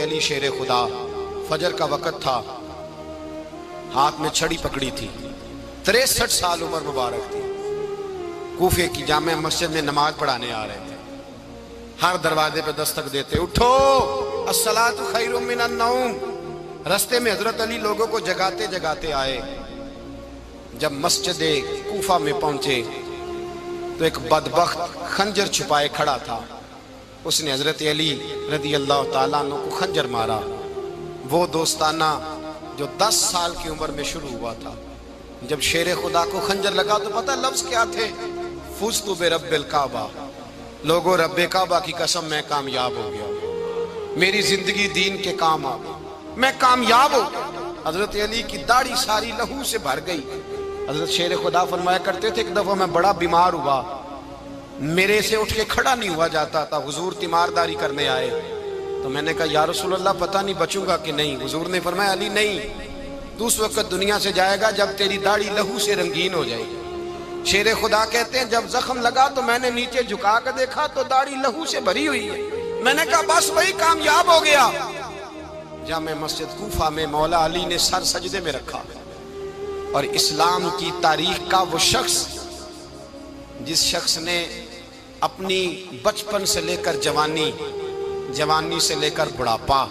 علی شیر خدا، فجر کا وقت تھا، ہاتھ میں چھڑی پکڑی تھی، 63 سال عمر مبارک تھی، کوفے کی جامع مسجد میں نماز پڑھانے آ رہے تھے۔ ہر دروازے پہ دستک دیتے، اٹھو الصلاۃ خیر من النوم۔ رستے میں حضرت علی لوگوں کو جگاتے جگاتے آئے۔ جب مسجد کوفہ میں پہنچے تو ایک بدبخت خنجر چھپائے کھڑا تھا، اس نے حضرت علی رضی اللہ تعالیٰ عنہ کو خنجر مارا۔ وہ دوستانہ جو 10 سال کی عمر میں شروع ہوا تھا، جب شیر خدا کو خنجر لگا تو پتہ لفظ کیا تھے؟ فزت برب الکعبہ، لوگوں رب کعبہ کی قسم میں کامیاب ہو گیا، میری زندگی دین کے کام آ گئی، میں کامیاب ہو گیا۔ حضرت علی کی داڑھی ساری لہو سے بھر گئی۔ حضرت شیر خدا فرمایا کرتے تھے، ایک دفعہ میں بڑا بیمار ہوا، میرے سے اٹھ کے کھڑا نہیں ہوا جاتا تھا، حضور تیمارداری کرنے آئے تو میں نے کہا یا رسول اللہ پتہ نہیں بچوں گا کہ نہیں۔ حضور نے فرمایا علی نہیں، تو اس وقت دنیا سے جائے گا جب تیری داڑھی لہو سے رنگین ہو جائے گی۔ شیر خدا کہتے ہیں جب زخم لگا تو میں نے نیچے جھکا کر دیکھا تو داڑھی لہو سے بھری ہوئی ہے، میں نے کہا بس وہی کامیاب ہو گیا۔ جامع مسجد کوفہ میں مولا علی نے سر سجدے میں رکھا، اور اسلام کی تاریخ کا وہ شخص جس شخص نے اپنی بچپن سے لے کر جوانی، جوانی سے لے کر بڑھاپا،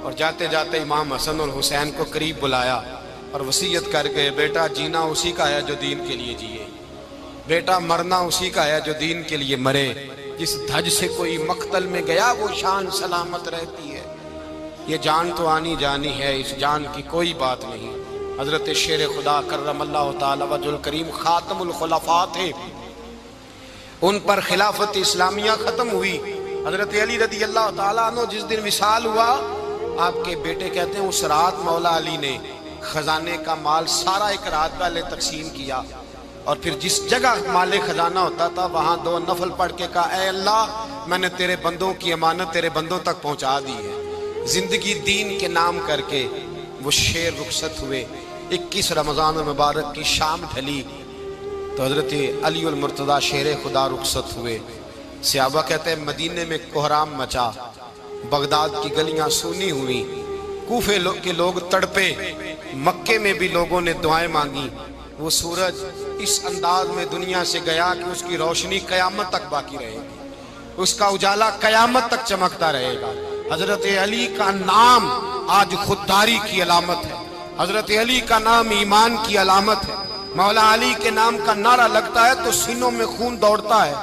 اور جاتے جاتے امام حسن اور حسین کو قریب بلایا اور وصیت کر گئے، بیٹا جینا اسی کا ہے جو دین کے لیے جیے، بیٹا مرنا اسی کا ہے جو دین کے لیے مرے، جس دھج سے کوئی مقتل میں گیا وہ شان سلامت رہتی ہے، یہ جان تو آنی جانی ہے، اس جان کی کوئی بات نہیں۔ حضرت شیر خدا کرم اللہ تعالی وجہ الکریم خاتم الخلفاء تھے، ان پر خلافت اسلامیہ ختم ہوئی۔ حضرت علی رضی اللہ تعالیٰ عنہ جس دن وصال ہوا، آپ کے بیٹے کہتے ہیں اس رات مولا علی نے خزانے کا مال سارا ایک رات پہلے تقسیم کیا، اور پھر جس جگہ مال خزانہ ہوتا تھا وہاں 2 نفل پڑھ کے کہا اے اللہ میں نے تیرے بندوں کی امانت تیرے بندوں تک پہنچا دی ہے۔ زندگی دین کے نام کر کے وہ شیر رخصت ہوئے۔ 21 رمضان المبارک کی شام ڈھلی تو حضرت علی المرتضیٰ شیر خدا رخصت ہوئے۔ صحابہ کہتے ہیں مدینے میں کوہرام مچا، بغداد کی گلیاں سونی ہوئی، کوفے کے لوگ تڑپے، مکے میں بھی لوگوں نے دعائیں مانگی۔ وہ سورج اس انداز میں دنیا سے گیا کہ اس کی روشنی قیامت تک باقی رہے گی، اس کا اجالا قیامت تک چمکتا رہے گا۔ حضرت علی کا نام آج خودداری کی علامت ہے، حضرت علی کا نام ایمان کی علامت ہے۔ مولا علی کے نام کا نعرہ لگتا ہے تو سینوں میں خون دوڑتا ہے،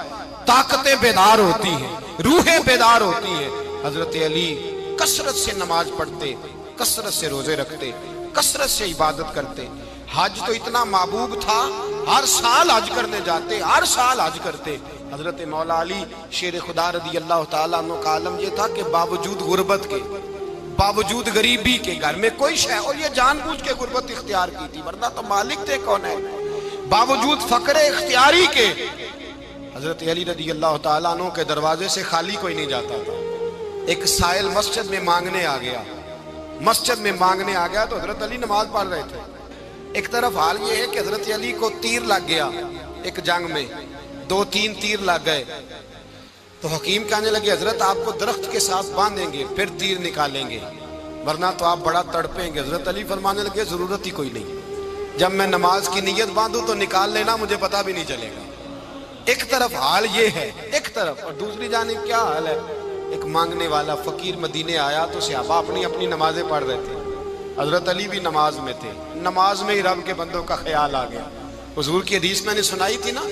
طاقتیں بیدار ہوتی ہیں، روحیں بیدار ہوتی ہیں۔ حضرت علی کثرت سے نماز پڑھتے، کثرت سے روزے رکھتے، کثرت سے عبادت کرتے۔ حج تو اتنا محبوب تھا، ہر سال حج کرنے جاتے، ہر سال حج کرتے۔ حضرت مولا علی شیر خدا رضی اللہ تعالیٰ عنہ کا عالم یہ تھا کہ باوجود غربت کے، باوجود غریبی کے، گھر میں کوئی شے، اور یہ جان بوجھ کے غربت اختیار کی تھی ورنہ تو مالک تھے کون ہے، باوجود فقر اختیاری کے حضرت علی رضی اللہ تعالیٰ عنہ کے دروازے سے خالی کوئی نہیں جاتا تھا۔ ایک سائل مسجد میں مانگنے آ گیا، مسجد میں مانگنے آ گیا تو حضرت علی نماز پڑھ رہے تھے۔ ایک طرف حال یہ ہے کہ حضرت علی کو تیر لگ گیا، ایک جنگ میں 2-3 تیر لگ گئے تو حکیم کہنے لگے حضرت آپ کو درخت کے ساتھ باندھیں گے پھر تیر نکالیں گے ورنہ تو آپ بڑا تڑپیں گے۔ حضرت علی فرمانے لگے ضرورت ہی کوئی نہیں، جب میں نماز کی نیت باندھوں تو نکال لینا، مجھے پتہ بھی نہیں چلے گا۔ ایک طرف حال یہ ہے، ایک طرف، اور دوسری جانب کیا حال ہے؟ ایک مانگنے والا فقیر مدینے آیا تو صحابہ اپنی اپنی نمازیں پڑھ رہے تھے، حضرت علی بھی نماز میں تھے، نماز میں ہی رب کے بندوں کا خیال آ گیا۔ حضور کی حدیث میں نے سنائی تھی نا،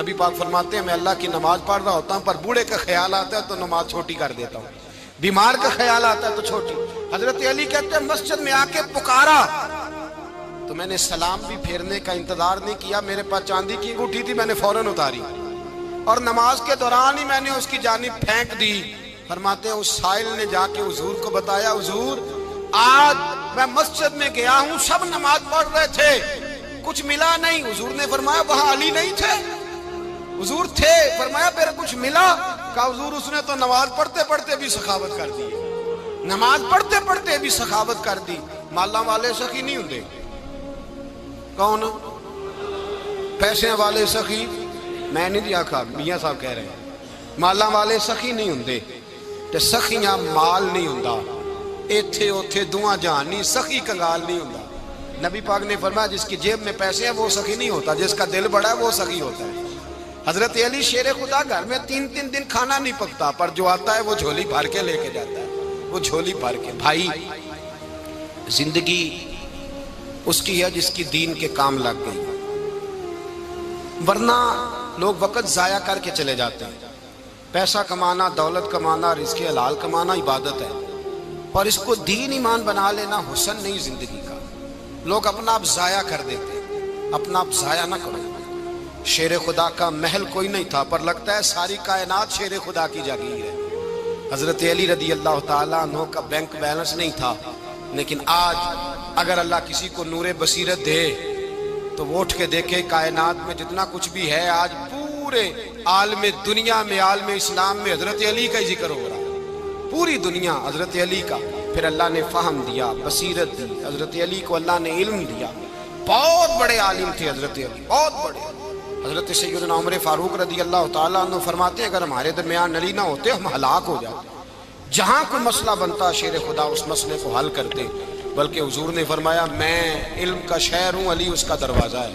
نبی پاک فرماتے ہیں میں اللہ کی نماز پڑھ رہا ہوتا ہوں پر بوڑھے کا خیال آتا ہے تو نماز چھوٹی کر دیتا ہوں، بیمار کا خیال آتا ہے تو چھوٹی۔ حضرت علی کہتے ہیں مسجد میں آ کے پکارا تو میں نے سلام بھی پھیرنے کا انتظار نہیں کیا، میرے پاس چاندی کی انگوٹھی تھی، میں نے فوراً اتاری اور نماز کے دوران ہی میں نے اس کی جانب پھینک دی۔ فرماتے ہیں اس سائل نے جا کے حضور کو بتایا، حضور آج میں مسجد میں گیا ہوں، سب نماز پڑھ رہے تھے، کچھ ملا نہیں۔ حضور نے فرمایا وہاں علی نہیں تھے؟ حضور تھے۔ فرمایا پھر کچھ ملا؟ کہا حضور اس نے تو نماز پڑھتے پڑھتے بھی سخاوت کر دی، نماز پڑھتے پڑھتے بھی سخاوت کر دی۔ مالا والے سخی نہیں ہوندے، کون پیسے والے سخی؟ میں نہیں دیا کھا، میاں صاحب کہہ رہے ہیں مالا والے سخی نہیں ہوندے، تے سخیاں مال نہیں ہوندا، ایتھے اوتھے دعا جہان نہیں، سخی کنگال نہیں ہوتا۔ نبی پاک نے فرمایا جس کی جیب میں پیسے ہیں وہ سخی نہیں ہوتا، جس کا دل بڑا ہے وہ سخی ہوتا ہے۔ حضرت علی شیر خدا گھر میں 3 دن کھانا نہیں پکتا، پر جو آتا ہے وہ جھولی بھر کے لے کے جاتا ہے، وہ جھولی بھر کے۔ بھائی زندگی اس کی ہے جس کی دین کے کام لگ گئی، ورنہ لوگ وقت ضائع کر کے چلے جاتے ہیں۔ پیسہ کمانا، دولت کمانا، رزق حلال کمانا عبادت ہے، پر اس کو دین ایمان بنا لینا حسن نہیں زندگی کا۔ لوگ اپنا آپ ضائع کر دیتے، اپنا آپ ضائع نہ کرو۔ شیر خدا کا محل کوئی نہیں تھا، پر لگتا ہے ساری کائنات شیر خدا کی جاگیر ہے۔ حضرت علی رضی اللہ تعالیٰ عنہ کا بینک بیلنس نہیں تھا، لیکن آج اگر اللہ کسی کو نور بصیرت دے تو وہ اٹھ کے دیکھے کائنات میں جتنا کچھ بھی ہے، آج پورے عالم دنیا میں، عالم اسلام میں حضرت علی کا ہی ذکر ہو رہا ہے، پوری دنیا حضرت علی کا۔ پھر اللہ نے فہم دیا، بصیرت دی، حضرت علی کو اللہ نے علم دیا۔ بہت بڑے عالم تھے حضرت علی، بہت بڑے۔ حضرت سیدنا عمر فاروق رضی اللہ تعالیٰ عنہ فرماتے ہیں اگر ہمارے درمیان علی نہ ہوتے ہم ہلاک ہو جاتے، جہاں کوئی مسئلہ بنتا شیر خدا اس مسئلے کو حل کرتے۔ بلکہ حضور نے فرمایا میں علم کا شہر ہوں، علی اس کا دروازہ ہے۔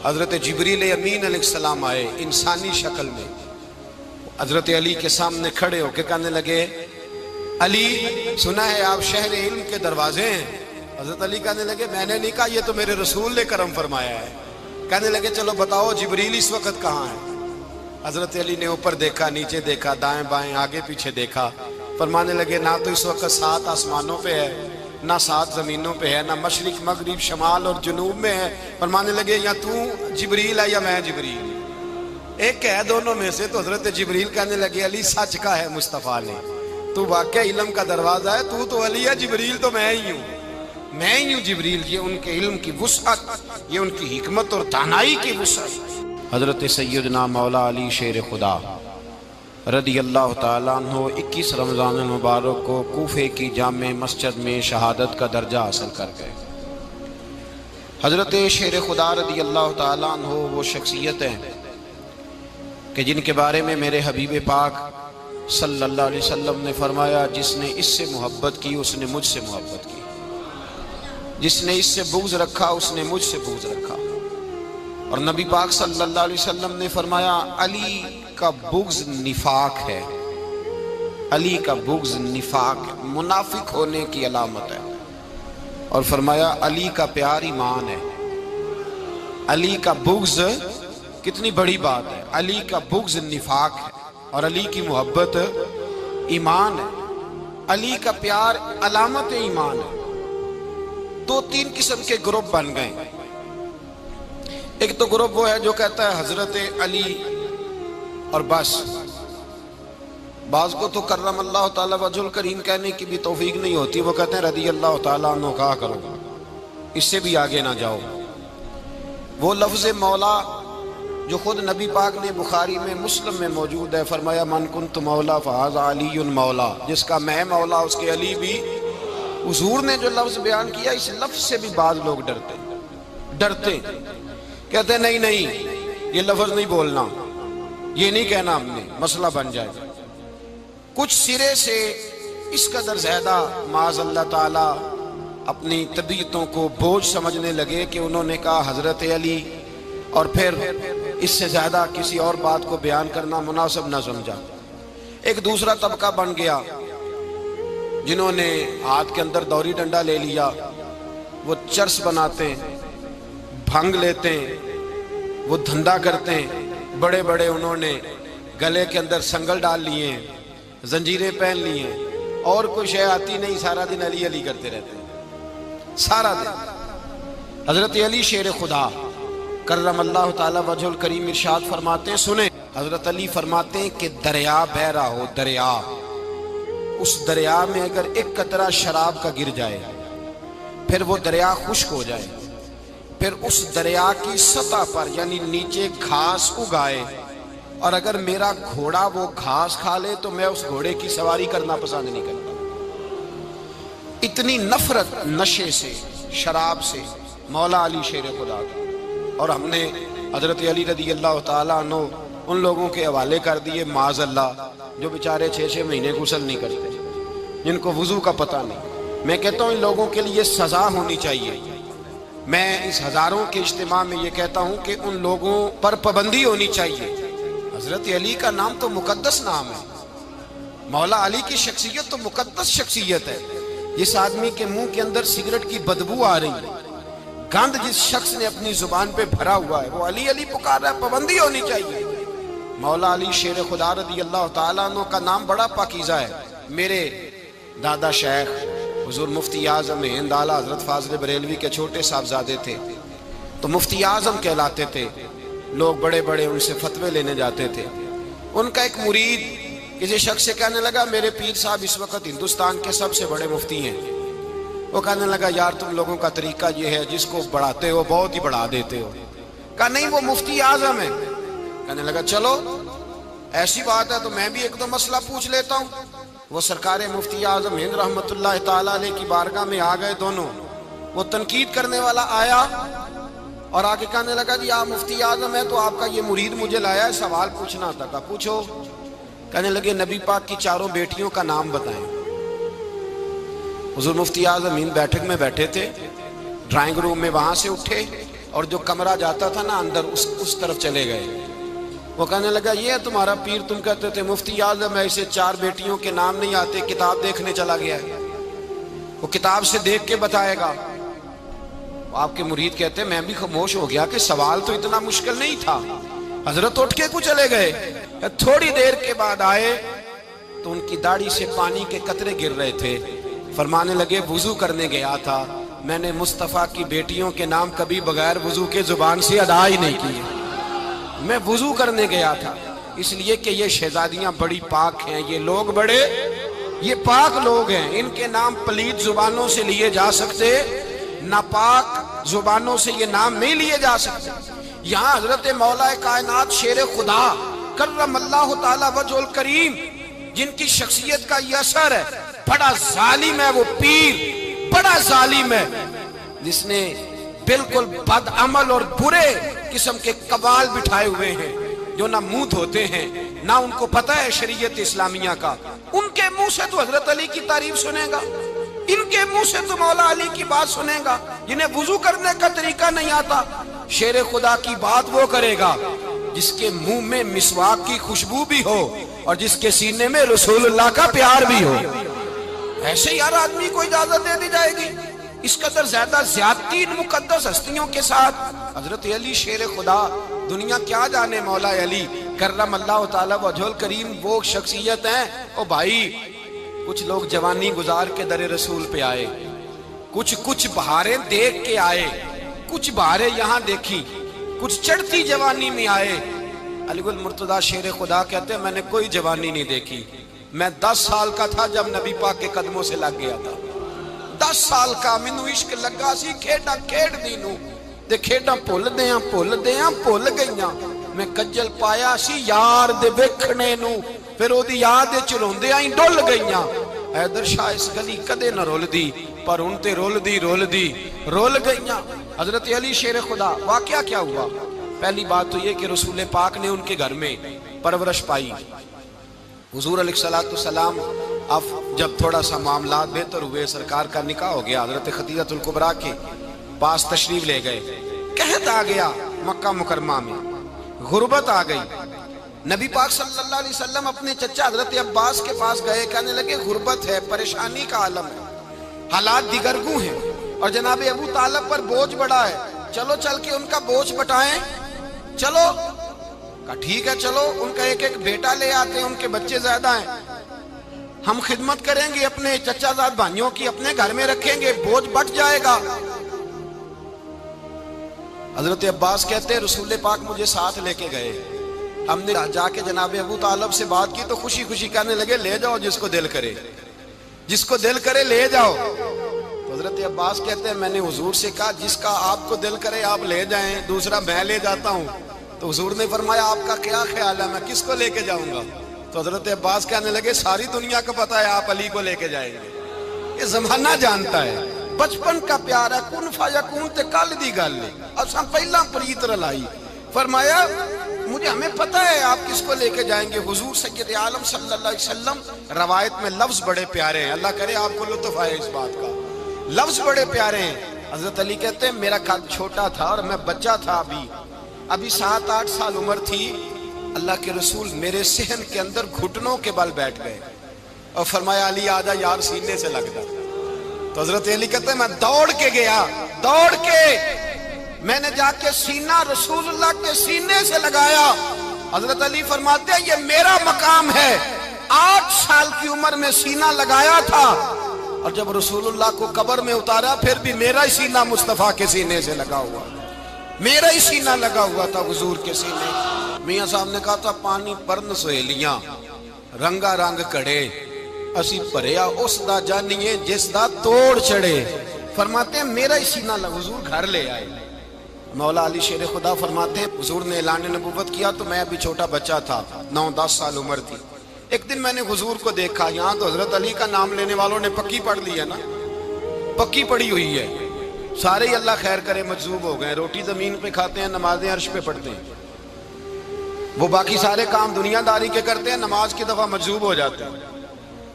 حضرت جبریل امین علیہ السلام آئے انسانی شکل میں، حضرت علی کے سامنے کھڑے ہو کے کہنے لگے علی سنا ہے آپ شہر علم کے دروازے ہیں۔ حضرت علی کہنے لگے میں نے نہیں کہا، یہ تو میرے رسول نے کرم فرمایا ہے۔ کہنے لگے چلو بتاؤ جبریل اس وقت کہاں ہے؟ حضرت علی نے اوپر دیکھا، نیچے دیکھا، دائیں بائیں آگے پیچھے دیکھا، فرمانے لگے نہ تو اس وقت 7 آسمانوں پہ ہے، نہ 7 زمینوں پہ ہے، نہ مشرق مغرب شمال اور جنوب میں ہے۔ فرمانے لگے یا تو جبریل ہے یا میں جبریل، ایک ہے دونوں میں سے۔ تو حضرت جبریل کہنے لگے علی سچ کا ہے مصطفیٰ نے، تو واقعہ علم کا دروازہ ہے، تو علی ہے، جبریل تو میں ہی ہوں، میں ہی ہوں جبریل۔ یہ ان کے علم کی وسعت، یہ ان کی حکمت اور دانائی کی وسعت۔ حضرت سیدنا مولا علی شیر خدا رضی اللہ تعالیٰ عنہ 21 رمضان المبارک کو کوفے کی جامع مسجد میں شہادت کا درجہ حاصل کر گئے۔ حضرت شیر خدا رضی اللہ تعالیٰ عنہ وہ شخصیت ہیں کہ جن کے بارے میں میرے حبیب پاک صلی اللہ علیہ وسلم نے فرمایا جس نے اس سے محبت کی اس نے مجھ سے محبت کی، جس نے اس سے بغض رکھا اس نے مجھ سے بغض رکھا۔ اور نبی پاک صلی اللہ علیہ وسلم نے فرمایا علی کا بغض نفاق ہے، علی کا بغض نفاق منافق ہونے کی علامت ہے۔ اور فرمایا علی کا پیار ایمان ہے، علی کا بغض کتنی بڑی بات ہے، علی کا بغض نفاق ہے اور علی کی محبت ایمان ہے، علی کا پیار علامت ایمان ہے۔ 2-3 قسم کے گروپ بن گئے۔ ایک تو گروپ وہ ہے جو کہتا ہے حضرت علی اور بس، بعض کو تو کرم اللہ تعالیٰ وجہ الکریم کہنے کی بھی توفیق نہیں ہوتی، وہ کہتے ہیں رضی اللہ تعالیٰ عنہ کہا کرو، اس سے بھی آگے نہ جاؤ۔ وہ لفظ مولا جو خود نبی پاک نے بخاری میں مسلم میں موجود ہے، فرمایا من کنت مولا فہذا علی مولا، جس کا میں مولا اس کے علی بھی۔ حضور نے جو لفظ بیان کیا اس لفظ سے بھی بعض لوگ ڈرتے کہتے ہیں نہیں یہ لفظ نہیں بولنا، یہ نہیں کہنا، ہم نے مسئلہ بن جائے گا۔ کچھ سرے سے اس قدر زیادہ معاذ اللہ تعالی اپنی طبیعتوں کو بوجھ سمجھنے لگے کہ انہوں نے کہا حضرت علی، اور پھر اس سے زیادہ کسی اور بات کو بیان کرنا مناسب نہ سمجھا۔ ایک دوسرا طبقہ بن گیا جنہوں نے ہاتھ کے اندر دوری ڈنڈا لے لیا، وہ چرس بناتے ہیں، بھنگ لیتے ہیں، وہ دھندا کرتے ہیں، بڑے بڑے انہوں نے گلے کے اندر سنگل ڈال لیے ہیں، زنجیریں پہن لی ہیں، اور کوئی شے آتی نہیں، سارا دن علی علی کرتے رہتے ہیں سارا دن۔ حضرت علی شیر خدا کرم اللہ تعالی وجہ الکریم ارشاد فرماتے ہیں، سنیں حضرت علی فرماتے ہیں کہ دریا بہ رہا ہو، دریا، اس دریا میں اگر ایک قطرہ شراب کا گر جائے پھر وہ دریا خشک ہو جائے، پھر اس دریا کی سطح پر یعنی نیچے گھاس اگائے، اور اگر میرا گھوڑا وہ گھاس کھا لے تو میں اس گھوڑے کی سواری کرنا پسند نہیں کرتا۔ اتنی نفرت نشے سے، شراب سے مولا علی شیر خدا کا۔ اور ہم نے حضرت علی رضی اللہ تعالیٰ عنہ ان لوگوں کے حوالے کر دیے معاذ اللہ جو بیچارے 6 مہینے غسل نہیں کرتے، جن کو وضو کا پتہ نہیں۔ میں کہتا ہوں ان لوگوں کے لیے سزا ہونی چاہیے۔ میں اس ہزاروں کے اجتماع میں یہ کہتا ہوں کہ ان لوگوں پر پابندی ہونی چاہیے۔ حضرت علی کا نام تو مقدس نام ہے، مولا علی کی شخصیت تو مقدس شخصیت ہے۔ جس آدمی کے منہ کے اندر سگریٹ کی بدبو آ رہی ہے، گند جس شخص نے اپنی زبان پہ بھرا ہوا ہے، وہ علی علی پکار رہا ہے، پابندی ہونی چاہیے۔ مولا علی شیر خدا رضی اللہ تعالیٰ عنہ کا نام بڑا پاکیزہ ہے۔ میرے دادا شیخ حضور مفتی اعظم ہند اعلیٰ حضرت فاضل بریلوی کے چھوٹے صاحبزادے تھے، تو مفتی اعظم کہلاتے تھے، لوگ بڑے بڑے ان سے فتوے لینے جاتے تھے۔ ان کا ایک مرید کسی شخص سے کہنے لگا میرے پیر صاحب اس وقت ہندوستان کے سب سے بڑے مفتی ہیں۔ وہ کہنے لگا یار تم لوگوں کا طریقہ یہ ہے، جس کو بڑھاتے ہو بہت ہی بڑھا دیتے ہو۔ کہا نہیں وہ مفتی اعظم ہے۔ کہنے لگا چلو ایسی بات ہے تو میں بھی ایک دو مسئلہ پوچھ لیتا ہوں۔ وہ سرکار مفتی اعظم ہند رحمت اللہ تعالیٰ علیہ کی بارگاہ میں آ گئے دونوں۔ وہ تنقید کرنے والا آیا اور آگے کہنے لگا جی آپ مفتی اعظم ہیں تو آپ کا یہ مرید مجھے لایا ہے، سوال پوچھنا تھا۔ کہا پوچھو۔ کہنے لگے نبی پاک کی چاروں بیٹیوں کا نام بتائیں۔ حضور مفتی اعظم ہند بیٹھک میں بیٹھے تھے، ڈرائنگ روم میں وہاں سے اٹھے اور جو کمرہ جاتا تھا نا اندر اس طرف چلے گئے۔ وہ کہنے لگا یہ ہے تمہارا پیر، تم کہتے تھے مفتی اعظم ہے، اسے چار بیٹیوں کے نام نہیں آتے، کتاب دیکھنے چلا گیا ہے، وہ کتاب سے دیکھ کے بتائے گا۔ آپ کے مرید کہتے ہیں میں بھی خاموش ہو گیا کہ سوال تو اتنا مشکل نہیں تھا۔ حضرت اٹھ کے کو چلے گئے۔ تھوڑی دیر کے بعد آئے تو ان کی داڑھی سے پانی کے قطرے گر رہے تھے۔ فرمانے لگے وضو کرنے گیا تھا، میں نے مصطفیٰ کی بیٹیوں کے نام کبھی بغیر وضو کے زبان سے ادا ہی نہیں کیے۔ میں وضو کرنے گیا تھا اس لیے کہ یہ شہزادیاں بڑی پاک ہیں، یہ لوگ بڑے یہ پاک لوگ ہیں، ان کے نام پلید زبانوں سے لیے جا سکتے، ناپاک زبانوں سے یہ نام نہیں لیے جا سکتے۔ یہاں حضرت مولا کائنات شیر خدا کرم اللہ تعالی وجہ الکریم جن کی شخصیت کا یہ اثر ہے، بڑا ظالم ہے وہ پیر، بڑا ظالم ہے جس نے بالکل بد عمل اور برے قسم کے قبال بٹھائے ہوئے ہیں، جو نہ منہ دھوتے ہیں نہ ان کو پتہ ہے شریعت اسلامیہ کا۔ ان کے منہ سے تو حضرت علی کی تعریف سنے گا، ان کے منہ سے تو مولا علی کی بات سنے گا۔ جنہیں وضو کرنے کا طریقہ نہیں آتا، شیر خدا کی بات وہ کرے گا جس کے منہ میں مسواک کی خوشبو بھی ہو اور جس کے سینے میں رسول اللہ کا پیار بھی ہو۔ ایسے ہی ہر آدمی کو اجازت دے دی جائے گی؟ اس قدر زیادہ زیادتی ان مقدس ہستیوں کے ساتھ۔ حضرت علی شیر خدا، دنیا کیا جانے مولا علی کرم اللہ تعالی وجہ الکریم وہ شخصیت ہیں۔ او بھائی کچھ لوگ جوانی گزار کے در رسول پہ آئے، کچھ بہاریں دیکھ کے آئے، کچھ بہاریں یہاں دیکھی، کچھ چڑھتی جوانی میں آئے۔ علی گل مرتضیٰ شیر خدا کہتے ہیں میں نے کوئی جوانی نہیں دیکھی، میں 10 سال کا تھا جب نبی پاک کے قدموں سے لگ گیا تھا۔ 10 سال کا مینوں عشق لگا سی، کھیڈاں کھیڈ دی نوں تے کھیڈاں بھول گئیاں۔ میں کجل پایا سی یار دے ویکھنے نوں، پھر او دی یاد وچ روندیاں ہی ڈل گئیاں۔ حیدر شاہ اس گلی کدے نہ رول دی، پر ان تے رول دی رول گئیاں۔ حضرت علی شیر خدا، واقعہ کیا ہوا؟ پہلی بات تو یہ کہ رسول پاک نے ان کے گھر میں پرورش پائی۔ حضور علیہ السلام اب جب تھوڑا سا معاملات بہتر ہوئے، سرکار کا نکاح ہو گیا، حضرت خدیجہ الکبریٰ کے پاس تشریف لے گئے۔ قحط آ گیا مکہ مکرمہ میں، غربت آ گئی۔ نبی پاک صلی اللہ علیہ وسلم اپنے چچا حضرت عباس کے پاس گئے، کہنے لگے غربت ہے، پریشانی کا عالم ہے، حالات دیگرگوں ہیں اور جناب ابو طالب پر بوجھ بڑا ہے، چلو چل کے ان کا بوجھ بٹائیں۔ چلو کہا ٹھیک ہے چلو، ان کا ایک بیٹا لے آتے ہیں، ان کے بچے زیادہ ہیں، ہم خدمت کریں گے اپنے چچا زاد بھائیوں کی، اپنے گھر میں رکھیں گے، بوجھ بٹ جائے گا۔ حضرت عباس کہتے ہیں رسول پاک مجھے ساتھ لے کے گئے، ہم نے جا کے جناب ابو طالب سے بات کی تو خوشی خوشی کہنے لگے لے جاؤ جس کو دل کرے، جس کو دل کرے لے جاؤ۔ تو حضرت عباس کہتے ہیں میں نے حضور سے کہا جس کا آپ کو دل کرے آپ لے جائیں، دوسرا میں لے جاتا ہوں۔ تو حضور نے فرمایا آپ کا کیا خیال ہے، میں کس کو لے کے جاؤں گا؟ تو حضرت عباس کہنے لگے ساری دنیا کو پتا ہے آپ علی کو لے کے جائیں گے، یہ زمانہ جانتا ہے، بچپن کا پیار ہے، کن فیکون تے کل دی گل ہے، اساں پہلا پریت رلائی۔ فرمایا مجھے کہ ہمیں پتہ ہے آپ کس کو لے کے جائیں گے، حضور سید عالم صلی اللہ علیہ وسلم۔ روایت میں لفظ بڑے پیارے ہیں، اللہ کرے آپ کو لطف آئے اس بات کا، لفظ بڑے پیارے ہیں۔ حضرت علی کہتے ہیں میرا قد چھوٹا تھا اور میں بچہ تھا، ابھی 7-8 سال عمر تھی، اللہ کے رسول میرے صحن کے اندر گھٹنوں کے بل بیٹھ گئے اور فرمایا علی آجا یار سینے سے لگ جا۔ تو حضرت علی کہتے ہیں میں دوڑ کے گیا، دوڑ کے میں نے جا کے سینہ رسول اللہ کے سینے سے لگایا۔ حضرت علی فرماتے ہیں یہ میرا مقام ہے، 8 سال کی عمر میں سینہ لگایا تھا، اور جب رسول اللہ کو قبر میں اتارا پھر بھی میرا ہی سینہ مصطفیٰ کے سینے سے لگا ہوا، میرا ہی سینہ لگا ہوا تھا حضور کے سینے۔ میاں صاحب نے کہا تھا پانی پرن سہیلیاں رنگا رنگ کڑے، اسی پریا اس دا جانیے جس دا توڑ چڑھے۔ فرماتے ہیں میرا ہی سینہ لگا، حضور گھر لے آئے۔ مولا علی شیر خدا فرماتے ہیں حضور نے اعلان نبوت کیا تو میں ابھی چھوٹا بچہ تھا، 9-10 سال عمر تھی۔ ایک دن میں نے حضور کو دیکھا، یہاں تو حضرت علی کا نام لینے والوں نے پکی پڑھ لی ہے نا، پکی پڑھی ہوئی ہے، سارے ہی اللہ خیر کرے مجذوب ہو گئے، روٹی زمین پہ کھاتے ہیں، نمازیں عرش پہ پڑھتے ہیں، وہ باقی سارے کام دنیا داری کے کرتے ہیں، نماز کی دفعہ مجذوب ہو جاتے ہیں،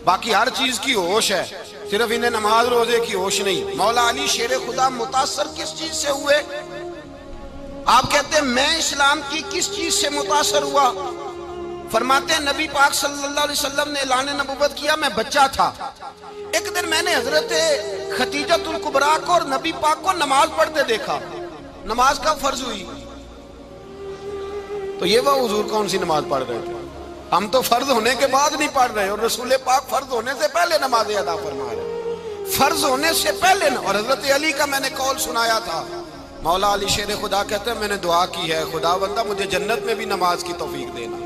باقی ہر چیز کی ہوش ہے، صرف انہیں نماز روزے کی ہوش نہیں۔ مولا علی شیر خدا متاثر کس چیز سے ہوئے؟ آپ کہتے ہیں میں اسلام کی کس چیز سے متاثر ہوا؟ فرماتے ہیں نبی پاک صلی اللہ علیہ وسلم نے اعلان نبوت کیا، میں بچہ تھا، ایک دن میں نے حضرت خدیجہ الکبریٰ کو اور نبی پاک کو نماز پڑھتے دیکھا۔ نماز کب فرض ہوئی؟ تو یہ وہ حضور کون سی نماز پڑھ رہے تھے؟ ہم تو فرض ہونے کے بعد نہیں پڑھ رہے، اور رسول پاک فرض ہونے سے پہلے نماز ادا فرما رہے، فرض ہونے سے پہلے۔ اور حضرت علی کا میں نے قول سنایا تھا، مولا علی شیر خدا کہتے ہیں میں نے دعا کی ہے خدا بندہ مجھے جنت میں بھی نماز کی توفیق دینا،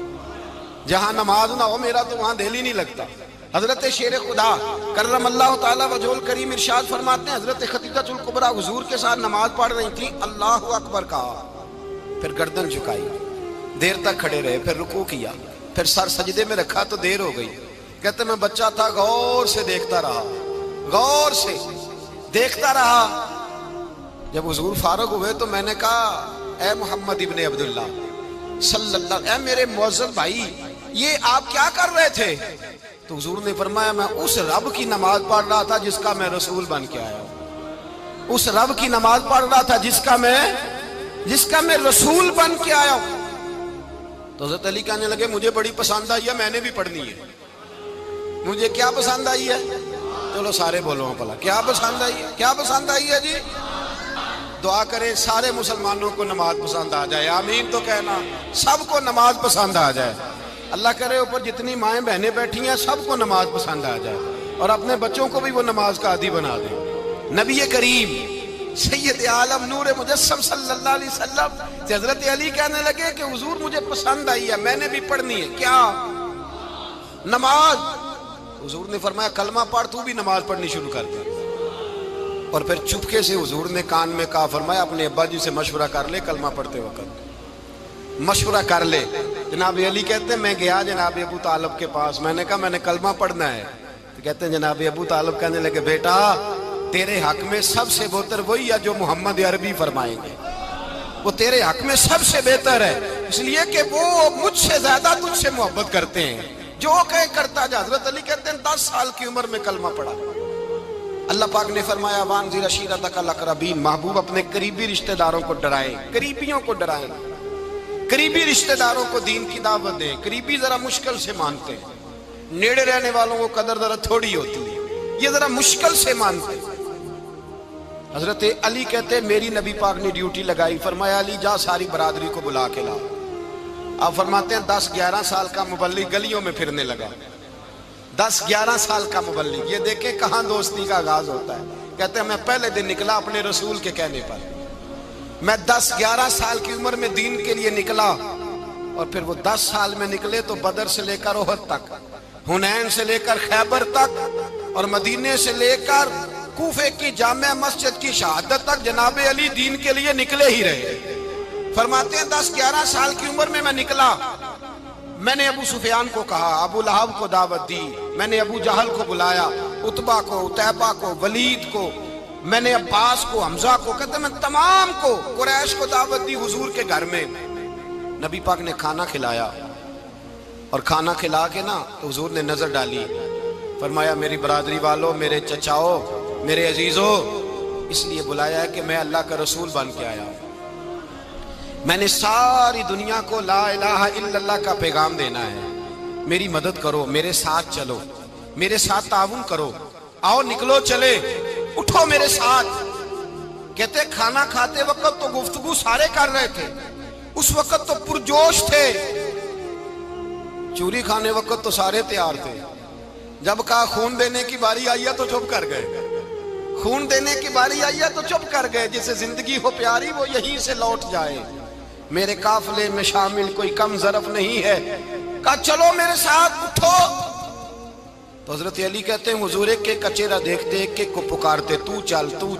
جہاں نماز نہ ہو میرا تو وہاں دل ہی نہیں لگتا۔ حضرت شیر خدا کرم اللہ تعالیٰ وجہ الکریم ارشاد فرماتے ہیں حضرت خدیجہ الکبریٰ حضور کے ساتھ نماز پڑھ رہی تھیں، اللہ اکبر کہا، پھر گردن جھکائی، دیر تک کھڑے رہے، پھر رکوع کیا، پھر سر سجدے میں رکھا تو دیر ہو گئی۔ کہتے میں بچہ تھا، غور سے دیکھتا رہا، غور سے دیکھتا رہا۔ جب حضور فارغ ہوئے تو میں نے کہا اے محمد ابن عبداللہ صلی اللہ، اے میرے معزز بھائی یہ آپ کیا کر رہے تھے؟ تو حضور نے فرمایا میں اس رب کی نماز پڑھ رہا تھا جس کا میں رسول بن کے آیا ہوں، اس رب کی نماز پڑھ رہا تھا جس کا میں رسول بن کے آیا ہوں۔ تو حضرت علی کہنے لگے مجھے بڑی پسند آئی ہے، میں نے بھی پڑھنی ہے۔ مجھے کیا پسند آئی ہے؟ چلو سارے بولو پلا، کیا پسند آئی ہے؟ کیا پسند آئی ہے جی؟ دعا کرے سارے مسلمانوں کو نماز پسند آ جائے، آمین تو کہنا، سب کو نماز پسند آ جائے۔ اللہ کرے اوپر جتنی مائیں بہنیں بیٹھی ہیں سب کو نماز پسند آ جائے، اور اپنے بچوں کو بھی وہ نماز کا عادی بنا دیں۔ نبی کریم سید عالم نور مجسم صلی اللہ علیہ وسلم سے حضرت علی کہنے لگے کہ حضور مجھے پسند آئی ہے، میں نے بھی پڑھنی ہے، کیا؟ نماز۔ حضور نے فرمایا کلمہ پڑھ، تو بھی نماز پڑھنی شروع کر دے۔ اور پھر چپکے سے حضور نے کان میں کہا، فرمایا اپنے ابا جی سے مشورہ کر لے، کلمہ پڑھتے وقت مشورہ کر لے۔ جناب علی کہتے ہیں میں گیا جناب ابو طالب کے پاس، میں نے کہا میں نے کلمہ پڑھنا ہے، تو کہتے ہیں جناب ابو طالب کہنے لگے بیٹا تیرے حق میں سب سے بہتر وہی ہے جو محمد عربی فرمائیں گے، وہ تیرے حق میں سب سے بہتر ہے، اس لیے کہ وہ مجھ سے زیادہ تجھ سے محبت کرتے ہیں، جو کہیں کرتا جا۔ حضرت علی کہتے ہیں 10 سال کی عمر میں کلمہ پڑھا۔ اللہ پاک نے فرمایا وانذر عشیرتک الاقربین، محبوب اپنے قریبی رشتہ داروں کو ڈرائیں، قریبیوں کو ڈرائیں، قریبی رشتہ داروں کو دین کی دعوت دیں۔ قریبی ذرا مشکل سے مانتے ہیں، نیڑے رہنے والوں کو قدر ذرا تھوڑی ہوتی ہے، یہ ذرا مشکل سے مانتے ہیں۔ حضرت علی کہتے ہیں میری نبی پاک نے ڈیوٹی لگائی، فرمایا علی جا ساری برادری کو بلا کے لا۔ آپ فرماتے ہیں 10-11 سال کا مبلغ گلیوں میں پھرنے لگا، 10-11 سال کا مبلغ، یہ دیکھیں کہاں دوستی کا آغاز ہوتا ہے۔ کہتے ہیں میں پہلے دن نکلا اپنے رسول کے کہنے پر، میں 10-11 سال کی عمر میں دین کے لیے نکلا، اور پھر وہ 10 سال میں نکلے تو بدر سے لے کر احد تک، حنین سے لے کر خیبر تک، اور مدینے سے لے کر کوفے کی جامع مسجد کی شہادت تک جناب علی دین کے لیے نکلے ہی رہے۔ فرماتے ہیں 10-11 سال کی عمر میں میں نکلا، میں نے ابو سفیان کو کہا، ابو لہب کو دعوت دی، میں نے ابو جہل کو بلایا، عتبہ کو، عتیبہ کو، ولید کو، میں نے عباس کو، حمزہ کو، کہتے میں تمام کو، قریش کو دعوت دی حضور کے گھر میں۔ نبی پاک نے کھانا کھلایا، اور کھانا کھلا کے نا تو حضور نے نظر ڈالی، فرمایا میری برادری والوں، میرے چچاؤ، میرے عزیزو، اس لیے بلایا ہے کہ میں اللہ کا رسول بن کے آیا ہوں، میں نے ساری دنیا کو لا الہ الا اللہ کا پیغام دینا ہے، میری مدد کرو، میرے ساتھ چلو، میرے ساتھ تعاون کرو، آؤ نکلو چلے، اٹھو میرے ساتھ۔ کہتے کھانا کھاتے وقت تو گفتگو سارے کر رہے تھے، اس وقت تو پرجوش تھے، چوری کھانے وقت تو سارے تیار تھے، جب کہا خون دینے کی باری آئی ہے تو چپ کر گئے، خون دینے کی باری آئی ہے تو چپ کر گئے، جسے زندگی ہو پیاری وہ یہیں سے لوٹ جائے، میرے قافلے میں شامل کوئی کم ظرف نہیں ہے، کہا چلو میرے ساتھ اٹھو۔ تو حضرت علی کہتے ہیں حضور ایک ایک کا چہرہ دیکھتے ایک ایک کو پکارتے، تو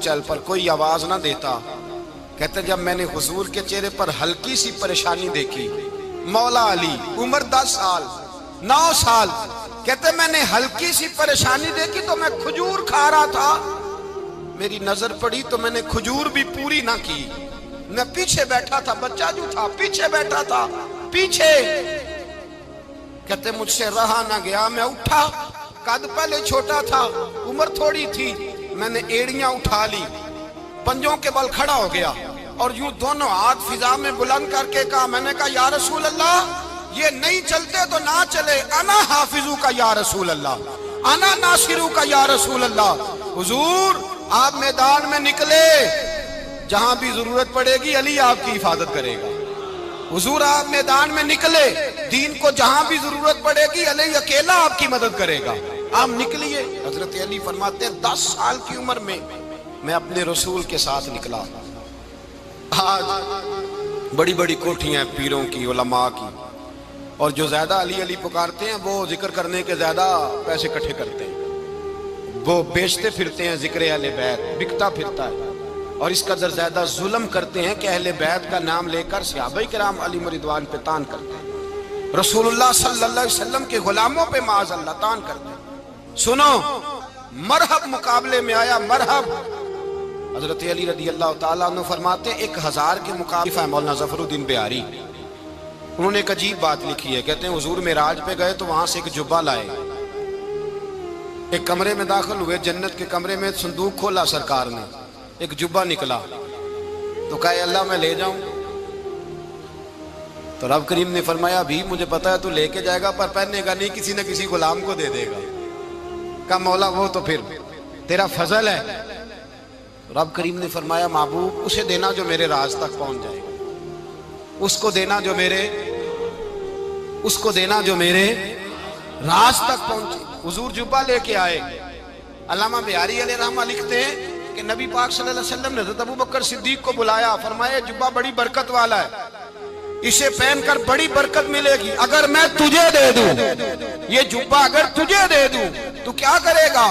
چل، پر کوئی آواز نہ دیتا۔ کہتے جب میں نے حضور کے چہرے پر ہلکی سی پریشانی دیکھی، مولا علی عمر 10 سال 9 سال، کہتے میں نے ہلکی سی پریشانی دیکھی تو میں کھجور کھا رہا تھا، میری نظر پڑی تو میں نے کھجور بھی پوری نہ کی، میں پیچھے بیٹھا تھا، بچہ جو تھا پیچھے بیٹھا تھا، پیچھے۔ کہتے مجھ سے رہا نہ گیا، میں اٹھا، قد پہلے چھوٹا تھا، عمر تھوڑی تھی، میں نے ایڑیاں اٹھا لی، پنجوں کے بل کھڑا ہو گیا، اور یوں دونوں ہاتھ فضا میں بلند کر کے کہا، میں نے کہا یا رسول اللہ یہ نہیں چلتے تو نہ چلے، انا حافظو کا یا رسول اللہ، انا ناصرو کا یا رسول اللہ۔ حضور آپ میدان میں نکلے، جہاں بھی ضرورت پڑے گی علی آپ کی حفاظت کرے گا، حضور آپ میدان میں نکلے، دین کو جہاں بھی ضرورت پڑے گی علی اکیلا آپ کی مدد کرے گا، آپ نکلیے۔ حضرت علی فرماتے ہیں 10 سال کی عمر میں میں اپنے رسول کے ساتھ نکلا۔ آج بڑی بڑی کوٹھیاں پیروں کی، علماء کی، اور جو زیادہ علی علی پکارتے ہیں وہ ذکر کرنے کے زیادہ پیسے اکٹھے کرتے ہیں، وہ بیچتے پھرتے ہیں ذکر اہل بیت، بکتا پھرتا ہے، اور اس قدر زیادہ ظلم کرتے ہیں کہ اہل بیت کا نام لے کر صحابہ کرام علی رضوان پہ تان کرتے ہیں، رسول اللہ صلی اللہ علیہ وسلم کے غلاموں پہ معاذ اللہ تان کرتے ہیں۔ سنو، مرحب مقابلے میں آیا، مرحب۔ حضرت علی رضی اللہ تعالیٰ عنہ فرماتے ہیں 1000 کے مقابلے ہے مولانا ظفر الدین بہاری، انہوں نے ایک عجیب بات لکھی ہے، کہتے ہیں حضور معراج پہ گئے تو وہاں سے ایک جبہ لائے، ایک کمرے میں داخل ہوئے، جنت کے کمرے میں صندوق کھولا سرکار نے، ایک جبہ نکلا، تو کہا اللہ میں لے جاؤں؟ تو رب کریم نے فرمایا بھی مجھے پتا ہے تو لے کے جائے گا پر پہننے گا نہیں، کسی نہ کسی غلام کو دے دے گا۔ کہا مولا وہ تو پھر تیرا فضل ہے۔ رب کریم نے فرمایا محبوب اسے دینا جو میرے راز تک پہنچ جائے گا، اس کو دینا جو میرے راز تک پہنچے۔ حضور جبہ لے کے آئے، علامہ بہاری علیہ رحمہ لکھتے ہیں کہ نبی پاک صلی اللہ علیہ وسلم نے حضرت ابوبکر صدیق کو بلایا، فرمایا جبہ بڑی برکت والا ہے، اسے پہن کر بڑی برکت ملے گی، اگر میں تجھے دے دوں، یہ جبہ اگر تجھے دے دوں تو کیا کرے گا؟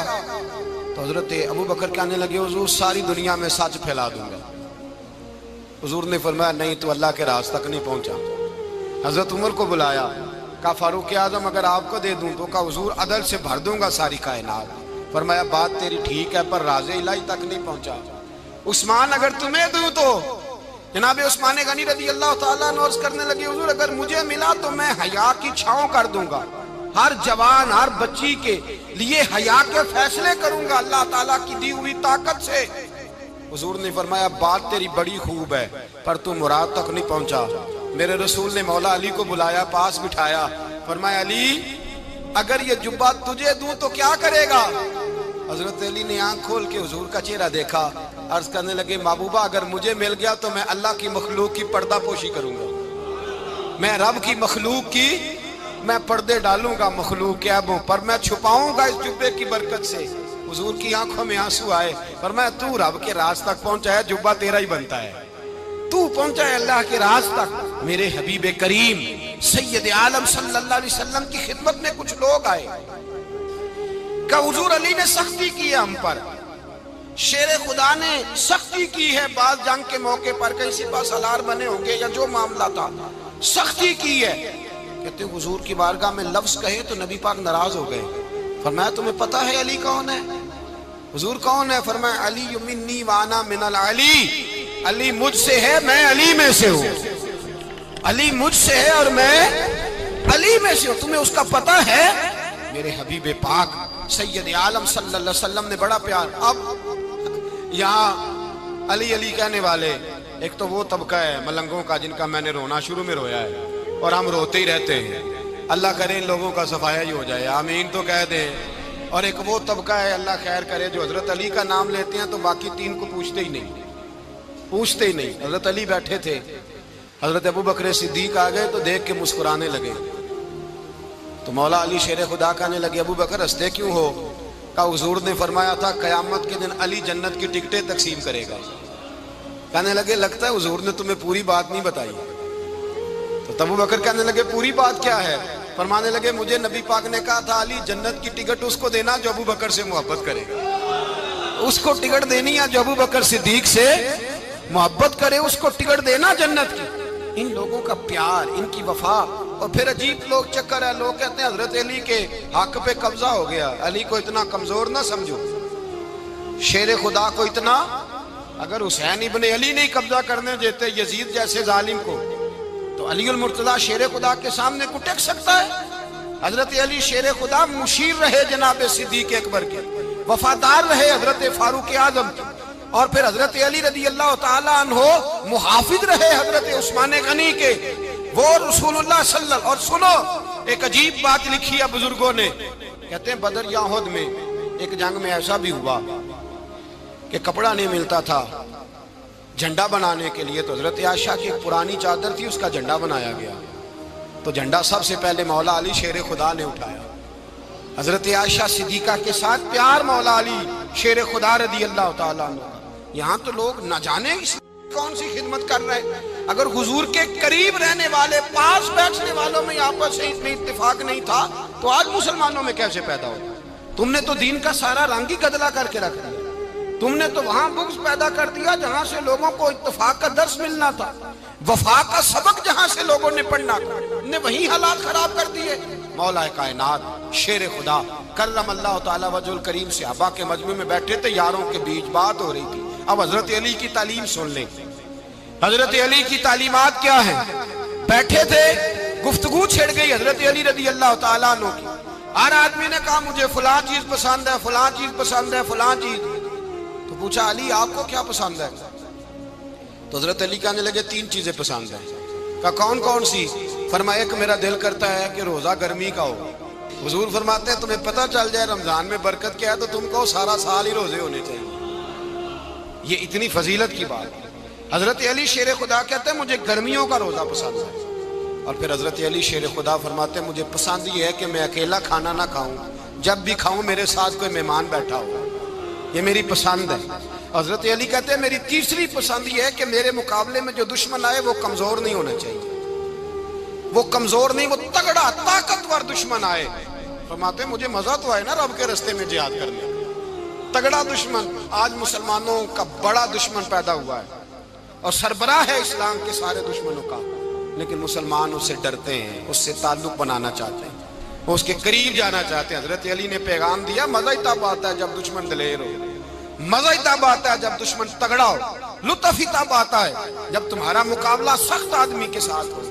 تو حضرت ابوبکر کہنے لگے حضور ساری دنیا میں سچ پھیلا دوں گا۔ حضور نے فرمایا نہیں تو اللہ کے راز تک نہیں پہنچا۔ حضرت عمر کو بلایا، کہا فاروق اعظم اگر آپ کو دے دوں تو کہا حضور عدل سے بھر دوں گا ساری کائنات۔ فرمایا بات تیری ٹھیک ہے پر راز الہی تک نہیں پہنچا۔ عثمان اگر تمہیں دوں تو جناب عثمان غنی رضی اللہ تعالیٰ عنہ عرض کرنے لگے حضور اگر مجھے ملا تو میں حیا کی چھاؤں کر دوں گا، ہر جوان ہر بچی کے لیے حیا کے فیصلے کروں گا اللہ تعالیٰ کی دی ہوئی طاقت سے۔ حضور نے فرمایا بات تیری بڑی خوب ہے پر تو مراد تک نہیں پہنچا۔ میرے رسول نے مولا علی کو بلایا، پاس بٹھایا، فرمایا علی اگر یہ جبہ تجھے دوں تو کیا کرے گا؟ حضرت علی نے آنکھ کھول کے حضور کا چہرہ دیکھا، عرض کرنے لگے محبوبہ اگر مجھے مل گیا تو میں اللہ کی مخلوق کی پردہ پوشی کروں گا، میں رب کی مخلوق کی میں پردے ڈالوں گا مخلوق کے عیبوں پر، میں چھپاؤں گا اس جبے کی برکت سے۔ حضور کی آنکھوں میں آنسو آئے، فرمایا تو رب کے راز تک پہنچا ہے، جبہ تیرا ہی بنتا ہے، تو پہنچا ہے اللہ کے راز تک۔ میرے حبیب کریم سید عالم صلی اللہ علیہ وسلم کی خدمت میں کچھ لوگ آئے کہ حضور علی نے سختی کی ہے ہم پر، شیر خدا نے سختی کی ہے، بعض جنگ کے موقع پر کہیں سپہ سالار بنے ہوں گے یا جو معاملہ تھا سختی کی ہے۔ کہتے حضور کی بارگاہ میں لفظ کہے تو نبی پاک ناراض ہو گئے، فرمایا تمہیں پتا ہے علی کون ہے؟ حضور کون ہے؟ فرمایا علی منی وانا من العلی، علی مجھ سے ہے میں علی میں سے ہوں۔ علی مجھ سے ہے اور میں علی میں سے ہوں. تمہیں اس کا پتہ ہے؟ میرے حبیب پاک سید عالم صلی اللہ علیہ وسلم نے بڑا پیار. اب یہاں علی علی کہنے والے ایک تو وہ طبقہ ہے ملنگوں کا جن کا میں نے رونا شروع میں رویا ہے اور ہم روتے ہی رہتے ہیں. اللہ کرے ان لوگوں کا صفایا ہی ہو جائے, آمین تو کہہ دیں. اور ایک وہ طبقہ ہے اللہ خیر کرے جو حضرت علی کا نام لیتے ہیں تو باقی تین کو پوچھتے ہی نہیں. حضرت علی بیٹھے تھے, حضرت ابو بکر صدیق آ گئے تو دیکھ کے مسکرانے لگے. تو مولا علی شیر خدا کہنے لگے ابو بکر ہنستے کیوں ہو؟ کہا حضور نے فرمایا تھا قیامت کے دن علی جنت کی ٹکٹیں تقسیم کرے گا. کہنے لگے لگتا ہے حضور نے تمہیں پوری بات نہیں بتائی. تو ابو بکر کہنے لگے پوری بات کیا ہے؟ فرمانے لگے مجھے نبی پاک نے کہا تھا علی جنت کی ٹکٹ اس کو دینا جو ابو بکر سے محبت کرے گا. اس کو ٹکٹ دینی ہے جو ابو بکر صدیق سے محبت کرے, اس کو ٹکٹ دینا جنت کی. ان لوگوں کا پیار, ان کی وفا. اور پھر عجیب لوگ چکر ہے, لوگ کہتے ہیں حضرت علی کے حق پہ قبضہ ہو گیا. علی کو اتنا کمزور نہ سمجھو, شیر خدا کو اتنا. اگر حسین ابن علی نہیں قبضہ کرنے دیتے یزید جیسے ظالم کو, تو علی المرتضیٰ شیر خدا کے سامنے کو ٹک سکتا ہے؟ حضرت علی شیر خدا مشیر رہے جناب صدیق اکبر کے, وفادار رہے حضرت فاروق اعظم کے, اور پھر حضرت علی رضی اللہ تعالیٰ عنہ محافظ رہے حضرت عثمان غنی کے. وہ رسول اللہ صلی اللہ علیہ وسلم. اور سنو ایک عجیب بات لکھی ہے بزرگوں نے, کہتے ہیں بدر یا احد میں ایک جنگ میں ایسا بھی ہوا کہ کپڑا نہیں ملتا تھا جھنڈا بنانے کے لیے, تو حضرت عائشہ کی ایک پرانی چادر تھی اس کا جھنڈا بنایا گیا. تو جھنڈا سب سے پہلے مولا علی شیر خدا نے اٹھایا. حضرت عائشہ صدیقہ کے ساتھ پیار مولا علی شیر خدا رضی اللہ تعالیٰ عنہ. یہاں تو لوگ نہ جانے کون سی خدمت کر رہے ہیں. اگر حضور کے قریب رہنے والے پاس بیٹھنے والوں میں آپس سے اتنے اتفاق نہیں تھا تو آج مسلمانوں میں کیسے پیدا ہو؟ تم نے تو دین کا سارا رنگ ہی گدلا کر کے رکھ دیا. تم نے تو وہاں بغض پیدا کر دیا جہاں سے لوگوں کو اتفاق کا درس ملنا تھا, وفا کا سبق جہاں سے لوگوں نے پڑھنا تھا, نے وہی حالات خراب کر دیے. مولا کائنات شیر خدا کرم اللہ تعالیٰ وجہ الکریم صحابہ کے مجمع میں بیٹھے تھے, یاروں کے بیچ بات ہو رہی تھی. اب حضرت علی کی تعلیم سن لیں, حضرت علی کی تعلیمات کیا ہیں. بیٹھے تھے, گفتگو چھڑ گئی حضرت علی رضی اللہ تعالیٰ عنہ کی. ہر آدمی نے کہا مجھے فلاں چیز پسند ہے, فلاں چیز پسند ہے, فلاں چیز. تو پوچھا علی آپ کو کیا پسند ہے؟ تو حضرت علی کہنے لگے تین چیزیں پسند ہیں. کہا کون کون سی؟ فرمایا ایک میرا دل کرتا ہے کہ روزہ گرمی کا ہو. حضور فرماتے ہیں تمہیں پتہ چل جائے رمضان میں برکت کیا ہے تو تم کو سارا سال ہی روزے ہونے چاہیے. یہ اتنی فضیلت کی بات ہے. حضرت علی شیر خدا کہتے ہیں مجھے گرمیوں کا روزہ پسند ہے. اور پھر حضرت علی شیر خدا فرماتے ہیں مجھے پسند یہ ہے کہ میں اکیلا کھانا نہ کھاؤں, جب بھی کھاؤں میرے ساتھ کوئی مہمان بیٹھا ہو, یہ میری پسند ہے. حضرت علی کہتے ہیں میری تیسری پسند یہ ہے کہ میرے مقابلے میں جو دشمن آئے وہ کمزور نہیں ہونا چاہیے, وہ کمزور نہیں, وہ تگڑا طاقتور دشمن آئے. فرماتے ہیں مجھے مزہ تو آئے نا رب کے رستے میں جہاد کرنے, تگڑا دشمن. آج مسلمانوں کا بڑا دشمن پیدا ہوا ہے اور سربراہ ہے اسلام کے سارے دشمنوں کا, لیکن مسلمان اس سے ڈرتے ہیں, اس سے تعلق بنانا چاہتے ہیں, وہ اس کے قریب جانا چاہتے ہیں. حضرت علی نے پیغام دیا مزہ ہی تب آتا ہے جب دشمن دلیر ہو, مزہ ہی تب آتا ہے جب دشمن تگڑا ہو, لطف ہی تب آتا ہے جب تمہارا مقابلہ سخت آدمی کے ساتھ ہو.